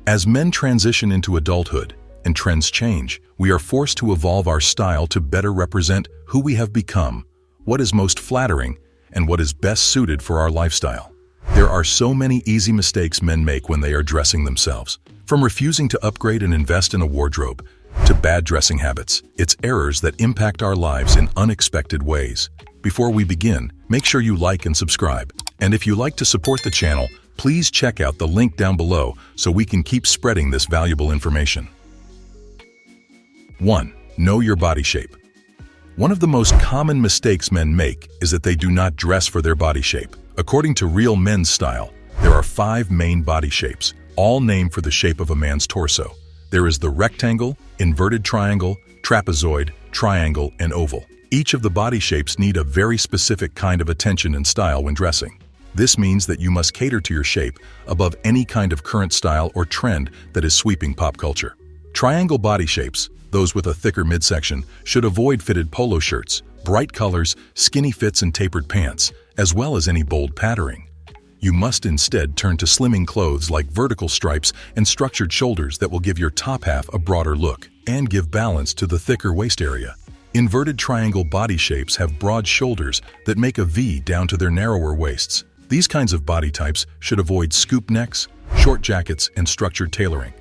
As men transition into adulthood and trends change, we are forced to evolve our style to better represent who we have become, what is most flattering, and what is best suited for our lifestyle. There are so many easy mistakes men make when they are dressing themselves. From refusing to upgrade and invest in a wardrobe, to bad dressing habits, it's errors that impact our lives in unexpected ways. Before we begin, make sure you like and subscribe. And if you like to support the channel, please check out the link down below so we can keep spreading this valuable information. 1. Know your body shape. One of the most common mistakes men make is that they do not dress for their body shape. According to Real Men's Style, there are 5 main body shapes, all named for the shape of a man's torso. There is the rectangle, inverted triangle, trapezoid, triangle, and oval. Each of the body shapes need a very specific kind of attention and style when dressing. This means that you must cater to your shape above any kind of current style or trend that is sweeping pop culture. Triangle body shapes, those with a thicker midsection, should avoid fitted polo shirts, bright colors, skinny fits, and tapered pants, as well as any bold patterning. You must instead turn to slimming clothes like vertical stripes and structured shoulders that will give your top half a broader look and give balance to the thicker waist area. Inverted triangle body shapes have broad shoulders that make a V down to their narrower waists. These kinds of body types should avoid scoop necks, short jackets, and structured tailoring.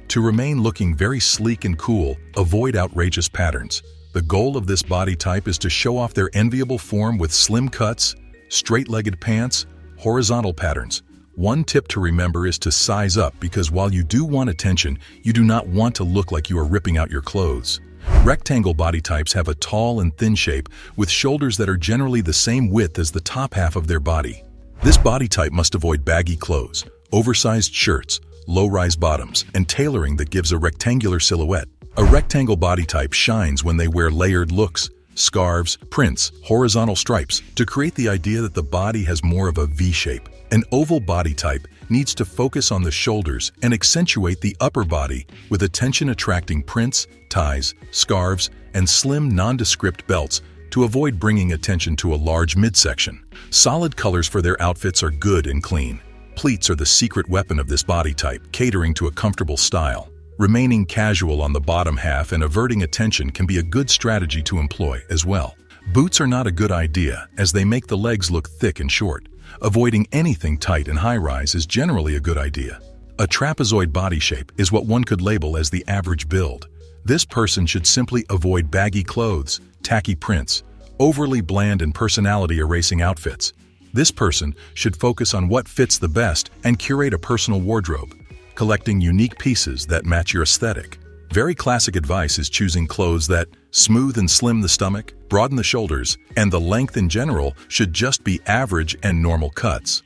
To remain looking very sleek and cool, avoid outrageous patterns. The goal of this body type is to show off their enviable form with slim cuts, straight-legged pants, horizontal patterns. One tip to remember is to size up, because while you do want attention, you do not want to look like you are ripping out your clothes. Rectangle body types have a tall and thin shape with shoulders that are generally the same width as the top half of their body. This body type must avoid baggy clothes, oversized shirts, low-rise bottoms, and tailoring that gives a rectangular silhouette. A rectangle body type shines when they wear layered looks, scarves, prints, horizontal stripes, to create the idea that the body has more of a V shape. An oval body type needs to focus on the shoulders and accentuate the upper body with attention-attracting prints, ties, scarves, and slim nondescript belts to avoid bringing attention to a large midsection. Solid colors for their outfits are good and clean. Pleats are the secret weapon of this body type, catering to a comfortable style. Remaining casual on the bottom half and averting attention can be a good strategy to employ as well. Boots are not a good idea, as they make the legs look thick and short. Avoiding anything tight and high-rise is generally a good idea. A trapezoid body shape is what one could label as the average build. This person should simply avoid baggy clothes, tacky prints, overly bland and personality-erasing outfits. This person should focus on what fits the best and curate a personal wardrobe, collecting unique pieces that match your aesthetic. Very classic advice is choosing clothes that smooth and slim the stomach, broaden the shoulders, and the length in general should just be average and normal cuts.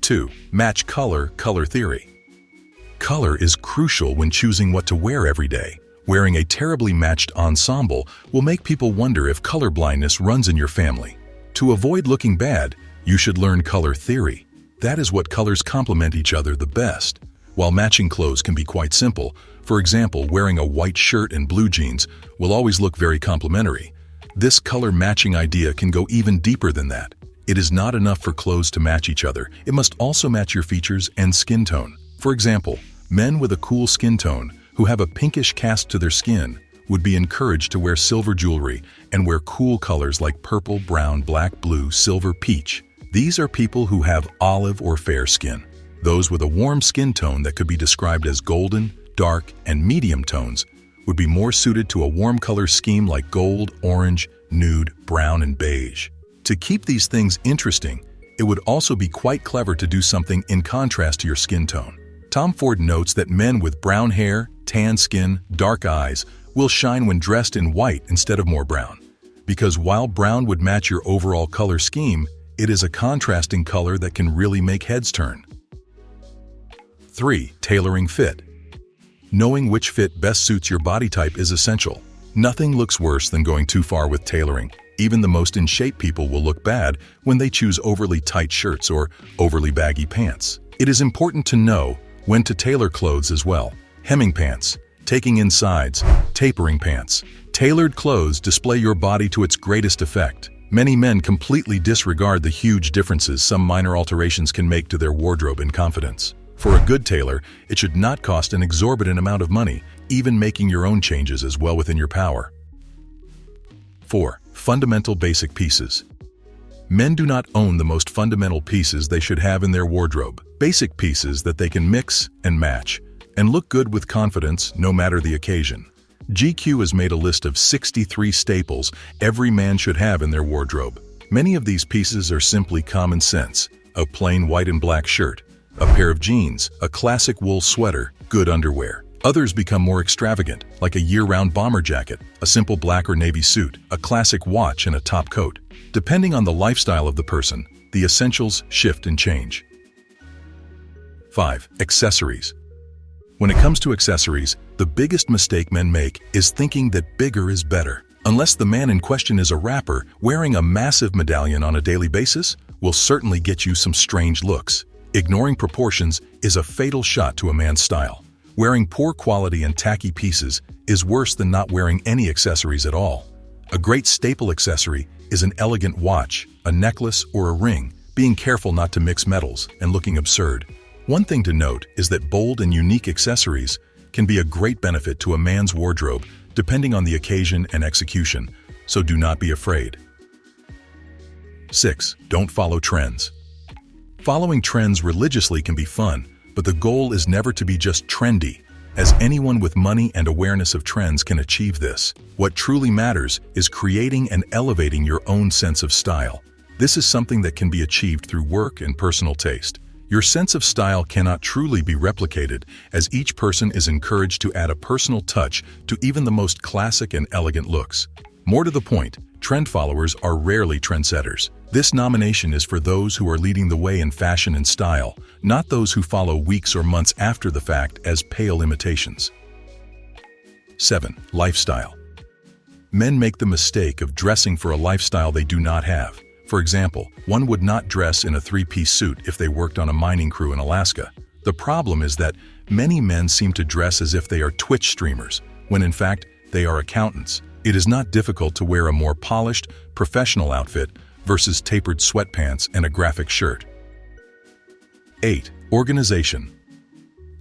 2. Match color theory. Color is crucial when choosing what to wear every day. Wearing a terribly matched ensemble will make people wonder if color blindness runs in your family. To avoid looking bad, you should learn color theory. That is what colors complement each other the best. While matching clothes can be quite simple, for example, wearing a white shirt and blue jeans will always look very complimentary. This color matching idea can go even deeper than that. It is not enough for clothes to match each other. It must also match your features and skin tone. For example, men with a cool skin tone who have a pinkish cast to their skin would be encouraged to wear silver jewelry and wear cool colors like purple, brown, black, blue, silver, peach. These are people who have olive or fair skin. Those with a warm skin tone that could be described as golden, dark, and medium tones would be more suited to a warm color scheme like gold, orange, nude, brown, and beige. To keep these things interesting, it would also be quite clever to do something in contrast to your skin tone. Tom Ford notes that men with brown hair, tan skin, dark eyes will shine when dressed in white instead of more brown. Because while brown would match your overall color scheme, it is a contrasting color that can really make heads turn. 3. Tailoring fit. Knowing which fit best suits your body type is essential. Nothing looks worse than going too far with tailoring. Even the most in-shape people will look bad when they choose overly tight shirts or overly baggy pants. It is important to know when to tailor clothes as well. Hemming pants, taking in sides, tapering pants. Tailored clothes display your body to its greatest effect. Many men completely disregard the huge differences some minor alterations can make to their wardrobe and confidence. For a good tailor, it should not cost an exorbitant amount of money. Even making your own changes is well within your power. 4. Fundamental basic pieces. Men do not own the most fundamental pieces they should have in their wardrobe. Basic pieces that they can mix and match and look good with confidence no matter the occasion. GQ has made a list of 63 staples every man should have in their wardrobe. Many of these pieces are simply common sense: a plain white and black shirt, a pair of jeans, a classic wool sweater, good underwear. Others become more extravagant, like a year-round bomber jacket, a simple black or navy suit, a classic watch, and a top coat. Depending on the lifestyle of the person, the essentials shift and change. 5. Accessories. When it comes to accessories, the biggest mistake men make is thinking that bigger is better. Unless the man in question is a rapper, wearing a massive medallion on a daily basis will certainly get you some strange looks. Ignoring proportions is a fatal shot to a man's style. Wearing poor quality and tacky pieces is worse than not wearing any accessories at all. A great staple accessory is an elegant watch, a necklace, or a ring, being careful not to mix metals and looking absurd. One thing to note is that bold and unique accessories can be a great benefit to a man's wardrobe depending on the occasion and execution, so do not be afraid. 6. Don't follow trends. Following trends religiously can be fun, but the goal is never to be just trendy, as anyone with money and awareness of trends can achieve this. What truly matters is creating and elevating your own sense of style. This is something that can be achieved through work and personal taste. Your sense of style cannot truly be replicated, as each person is encouraged to add a personal touch to even the most classic and elegant looks. More to the point, trend followers are rarely trendsetters. This nomination is for those who are leading the way in fashion and style, not those who follow weeks or months after the fact as pale imitations. 7. Lifestyle. Men make the mistake of dressing for a lifestyle they do not have. For example, one would not dress in a three-piece suit if they worked on a mining crew in Alaska. The problem is that many men seem to dress as if they are Twitch streamers, when in fact they are accountants. It is not difficult to wear a more polished, professional outfit versus tapered sweatpants and a graphic shirt. 8. Organization.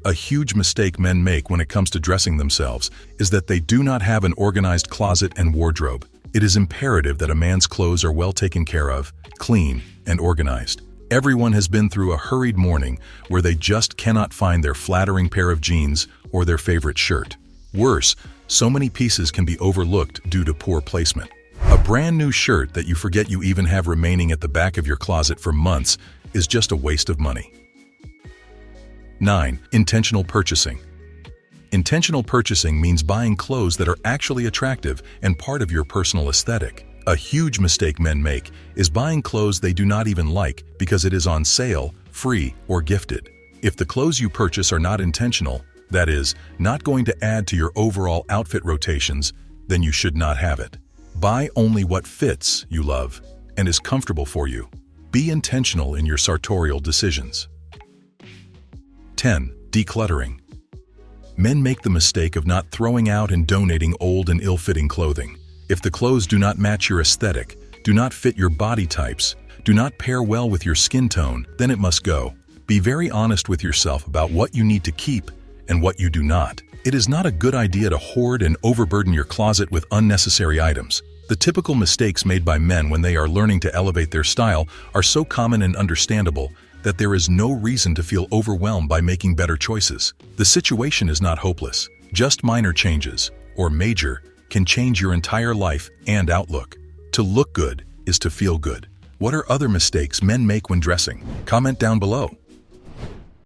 A huge mistake men make when it comes to dressing themselves is that they do not have an organized closet and wardrobe. It is imperative that a man's clothes are well taken care of, clean, and organized. Everyone has been through a hurried morning where they just cannot find their flattering pair of jeans or their favorite shirt. Worse, so many pieces can be overlooked due to poor placement. A brand new shirt that you forget you even have remaining at the back of your closet for months is just a waste of money. 9. Intentional purchasing. Intentional purchasing means buying clothes that are actually attractive and part of your personal aesthetic. A huge mistake men make is buying clothes they do not even like because it is on sale, free, or gifted. If the clothes you purchase are not intentional, that is, not going to add to your overall outfit rotations, then you should not have it. Buy only what fits you love and is comfortable for you. Be intentional in your sartorial decisions. 10. Decluttering. Men make the mistake of not throwing out and donating old and ill-fitting clothing. If the clothes do not match your aesthetic, do not fit your body types, do not pair well with your skin tone, then it must go. Be very honest with yourself about what you need to keep and what you do not. It is not a good idea to hoard and overburden your closet with unnecessary items. The typical mistakes made by men when they are learning to elevate their style are so common and understandable that there is no reason to feel overwhelmed by making better choices. The situation is not hopeless. Just minor changes, or major, can change your entire life and outlook. To look good is to feel good. What are other mistakes men make when dressing? Comment down below.